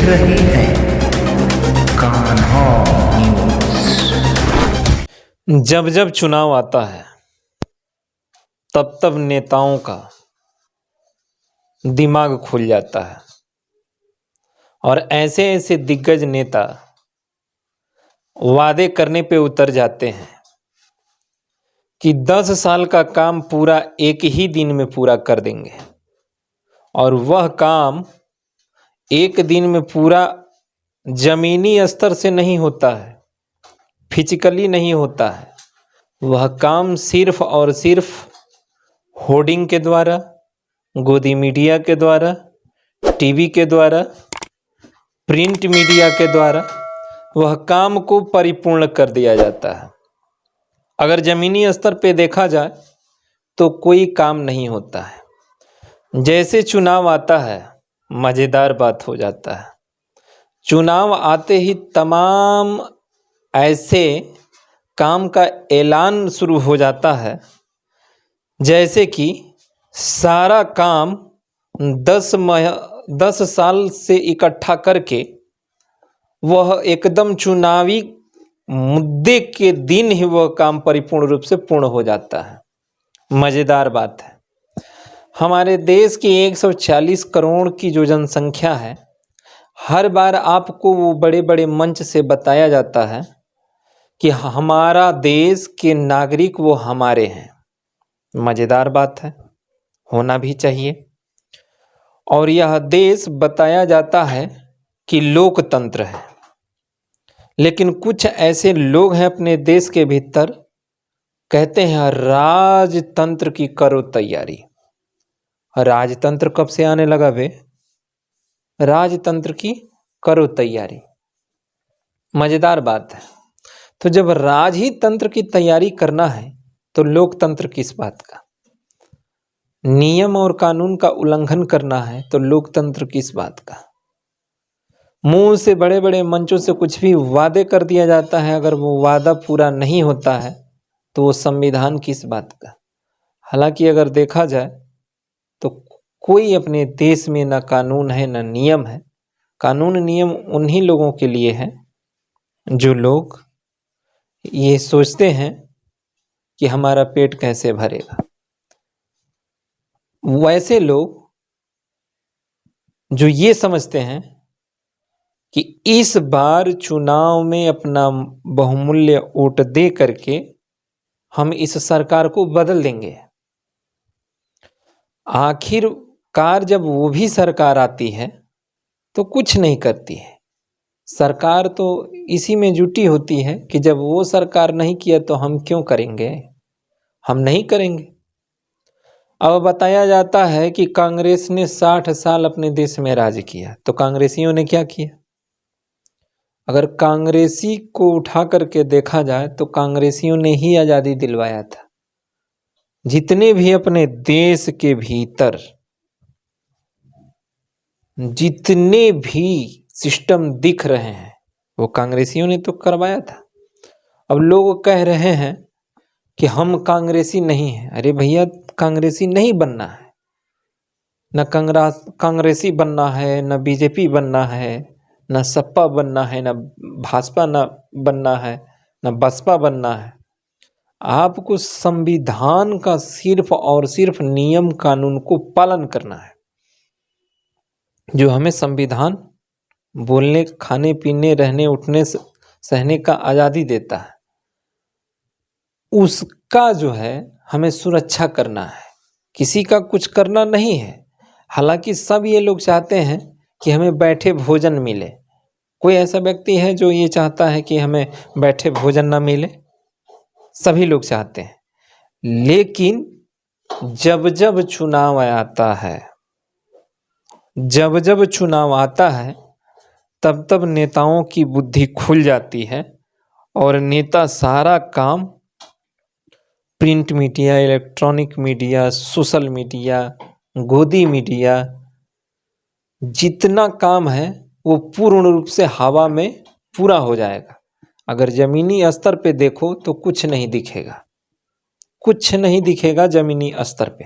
रहे हैं कान्हा न्यूज़। जब जब चुनाव आता है तब तब नेताओं का दिमाग खुल जाता है और ऐसे ऐसे दिग्गज नेता वादे करने पे उतर जाते हैं कि 10 साल का काम पूरा एक ही दिन में पूरा कर देंगे और वह काम एक दिन में पूरा जमीनी स्तर से नहीं होता है, फिजिकली नहीं होता है। वह काम सिर्फ और सिर्फ होर्डिंग के द्वारा, गोदी मीडिया के द्वारा, टीवी के द्वारा, प्रिंट मीडिया के द्वारा वह काम को परिपूर्ण कर दिया जाता है। अगर जमीनी स्तर पे देखा जाए तो कोई काम नहीं होता है। जैसे चुनाव आता है मज़ेदार बात हो जाता है। चुनाव आते ही तमाम ऐसे काम का ऐलान शुरू हो जाता है जैसे कि सारा काम 10 साल से इकट्ठा करके वह एकदम चुनावी मुद्दे के दिन ही वह काम परिपूर्ण रूप से पूर्ण हो जाता है। मज़ेदार बात है, हमारे देश की 140 करोड़ की जो जनसंख्या है, हर बार आपको वो बड़े बड़े मंच से बताया जाता है कि हमारा देश के नागरिक वो हमारे हैं। मज़ेदार बात है, होना भी चाहिए। और यह देश बताया जाता है कि लोकतंत्र है, लेकिन कुछ ऐसे लोग हैं अपने देश के भीतर कहते हैं राजतंत्र की करो तैयारी। राजतंत्र कब से आने लगा बे? राजतंत्र की करो तैयारी। मज़ेदार बात है। तो जब राज ही तंत्र की तैयारी करना है तो लोकतंत्र किस बात का? नियम और कानून का उल्लंघन करना है तो लोकतंत्र किस बात का? मुंह से बड़े बड़े मंचों से कुछ भी वादे कर दिया जाता है, अगर वो वादा पूरा नहीं होता है तो वो संविधान किस बात का? हालांकि अगर देखा जाए तो कोई अपने देश में ना कानून है ना नियम है। कानून नियम उन्हीं लोगों के लिए है जो लोग ये सोचते हैं कि हमारा पेट कैसे भरेगा। वैसे लोग जो ये समझते हैं कि इस बार चुनाव में अपना बहुमूल्य वोट दे करके हम इस सरकार को बदल देंगे। आखिरकार जब वो भी सरकार आती है तो कुछ नहीं करती है। सरकार तो इसी में जुटी होती है कि जब वो सरकार नहीं किया तो हम क्यों करेंगे, हम नहीं करेंगे। अब बताया जाता है कि कांग्रेस ने 60 साल अपने देश में राज किया, तो कांग्रेसियों ने क्या किया? अगर कांग्रेसी को उठा करके देखा जाए तो कांग्रेसियों ने ही आज़ादी दिलवाया था। जितने भी अपने देश के भीतर जितने भी सिस्टम दिख रहे हैं वो कांग्रेसियों ने तो करवाया था। अब लोग कह रहे हैं कि हम कांग्रेसी नहीं हैं। अरे भैया, कांग्रेसी नहीं बनना है, न कांग्रेसी बनना है, न बीजेपी बनना है, न सपा बनना है, न भाजपा न बनना है, न बसपा बनना है। आपको संविधान का सिर्फ और सिर्फ नियम कानून को पालन करना है। जो हमें संविधान बोलने, खाने पीने, रहने, उठने, सहने का आज़ादी देता है, उसका जो है हमें सुरक्षा करना है। किसी का कुछ करना नहीं है। हालांकि सब ये लोग चाहते हैं कि हमें बैठे भोजन मिले। कोई ऐसा व्यक्ति है जो ये चाहता है कि हमें बैठे भोजन ना मिले? सभी लोग चाहते हैं। लेकिन जब जब चुनाव आता है, जब जब चुनाव आता है तब तब नेताओं की बुद्धि खुल जाती है और नेता सारा काम print media, electronic media, social media, गोदी मीडिया, जितना काम है वो पूर्ण रूप से हवा में पूरा हो जाएगा। अगर ज़मीनी स्तर पे देखो तो कुछ नहीं दिखेगा, कुछ नहीं दिखेगा ज़मीनी स्तर पे।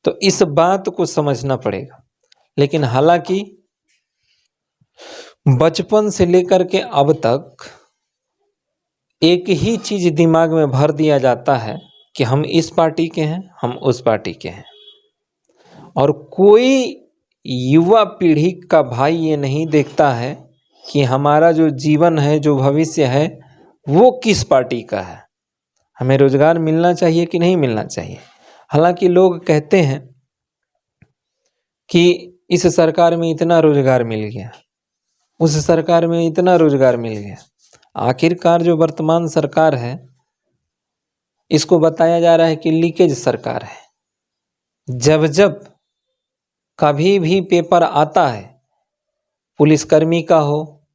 तो इस बात को समझना पड़ेगा। लेकिन हालांकि बचपन से लेकर के अब तक एक ही चीज दिमाग में भर दिया जाता है कि हम इस पार्टी के हैं, हम उस पार्टी के हैं, और कोई युवा पीढ़ी का भाई ये नहीं देखता है कि हमारा जो जीवन है, जो भविष्य है, वो किस पार्टी का है। हमें रोजगार मिलना चाहिए कि नहीं मिलना चाहिए। हालांकि लोग कहते हैं कि इस सरकार में इतना रोजगार मिल गया, उस सरकार में इतना रोजगार मिल गया। आखिरकार जो वर्तमान सरकार है, इसको बताया जा रहा है कि लीकेज सरकार है। जब जब कभी भी पेपर आता है, पुलिसकर्मी का हो,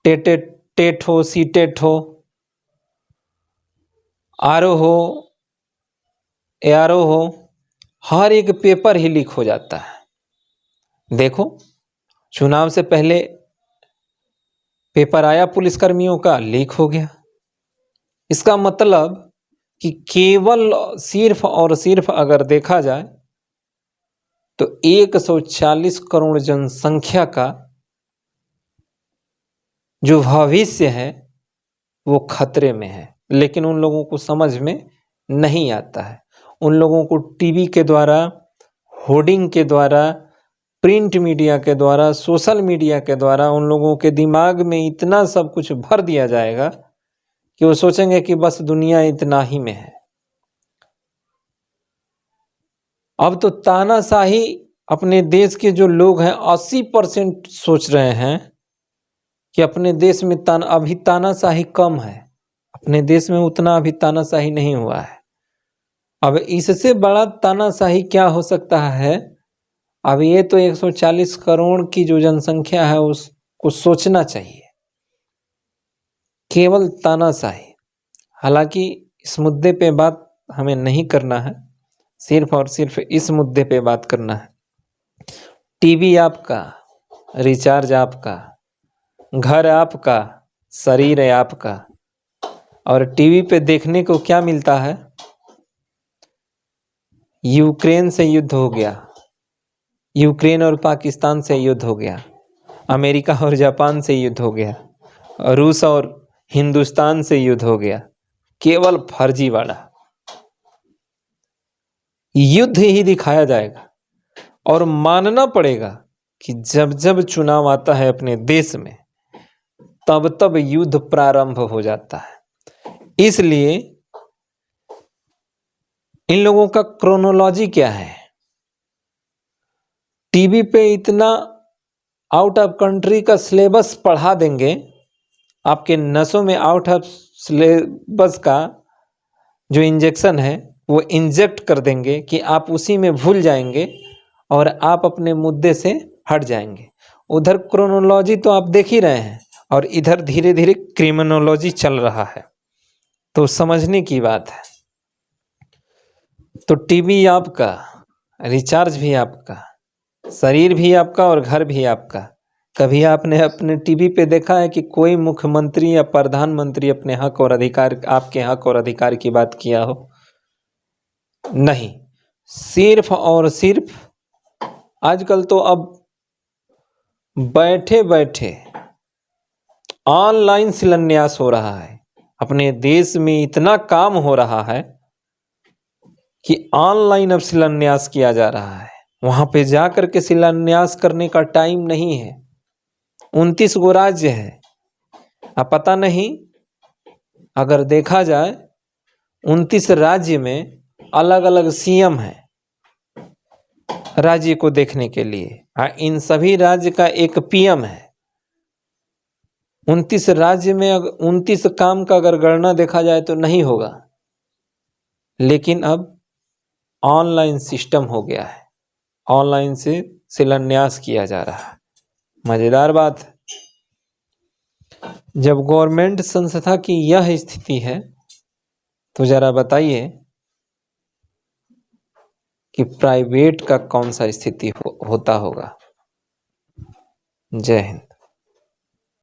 टेट हो, सीटेट हो, आरओ हो, एआरओ हो, हर एक पेपर ही लीक हो जाता है। देखो, चुनाव से पहले पेपर आया पुलिसकर्मियों का, लीक हो गया। इसका मतलब कि केवल सिर्फ और सिर्फ अगर देखा जाए तो 140 करोड़ जनसंख्या का जो भविष्य है वो खतरे में है। लेकिन उन लोगों को समझ में नहीं आता है। उन लोगों को टीवी के द्वारा, होर्डिंग के द्वारा, प्रिंट मीडिया के द्वारा, सोशल मीडिया के द्वारा उन लोगों के दिमाग में इतना सब कुछ भर दिया जाएगा कि वो सोचेंगे कि बस दुनिया इतना ही में है। अब तो तानाशाही, अपने देश के जो लोग हैं 80% सोच रहे हैं कि अपने देश में अभी तानाशाही कम है, अपने देश में उतना अभी तानाशाही नहीं हुआ है। अब इससे बड़ा तानाशाही क्या हो सकता है। अब ये तो 140 करोड़ की जो जनसंख्या है उसको सोचना चाहिए, केवल तानाशाही। हालांकि इस मुद्दे पे बात हमें नहीं करना है, सिर्फ और सिर्फ इस मुद्दे पे बात करना है। टीवी आपका, रिचार्ज आपका, घर आपका, शरीर है आपका। और टीवी पे देखने को क्या मिलता है? यूक्रेन से युद्ध हो गया, यूक्रेन और पाकिस्तान से युद्ध हो गया, अमेरिका और जापान से युद्ध हो गया, रूस और हिंदुस्तान से युद्ध हो गया। केवल फर्जीवाड़ा युद्ध ही दिखाया जाएगा। और मानना पड़ेगा कि जब जब चुनाव आता है अपने देश में, तब तब युद्ध प्रारंभ हो जाता है। इसलिए इन लोगों का क्रोनोलॉजी क्या है? टीवी पे इतना आउट ऑफ कंट्री का सिलेबस पढ़ा देंगे, आपके नसों में आउट ऑफ सिलेबस का जो इंजेक्शन है वो इंजेक्ट कर देंगे कि आप उसी में भूल जाएंगे और आप अपने मुद्दे से हट जाएंगे। उधर क्रोनोलॉजी तो आप देख ही रहे हैं और इधर धीरे धीरे क्रिमिनोलॉजी चल रहा है। तो समझने की बात है। तो टीवी आपका, रिचार्ज भी आपका, शरीर भी आपका और घर भी आपका। कभी आपने अपने टीवी पे देखा है कि कोई मुख्यमंत्री या प्रधानमंत्री अपने हक और अधिकार, आपके हक और अधिकार की बात किया हो? नहीं। सिर्फ और सिर्फ आजकल तो अब बैठे बैठे ऑनलाइन शिलान्यास हो रहा है। अपने देश में इतना काम हो रहा है कि ऑनलाइन अब शिलान्यास किया जा रहा है। वहां पे जाकर के शिलान्यास करने का टाइम नहीं है। 29 गो राज्य है। अब पता नहीं, अगर देखा जाए 29 राज्य में अलग अलग सीएम है राज्य को देखने के लिए। इन सभी राज्य का एक पीएम है। 29 राज्य में 29 काम का अगर गणना देखा जाए तो नहीं होगा। लेकिन अब ऑनलाइन सिस्टम हो गया है, ऑनलाइन से शिलान्यास किया जा रहा है। मजेदार बात है। जब गवर्नमेंट संस्था की यह स्थिति है तो जरा बताइए कि प्राइवेट का कौन सा स्थिति होता होगा। जय हिंद।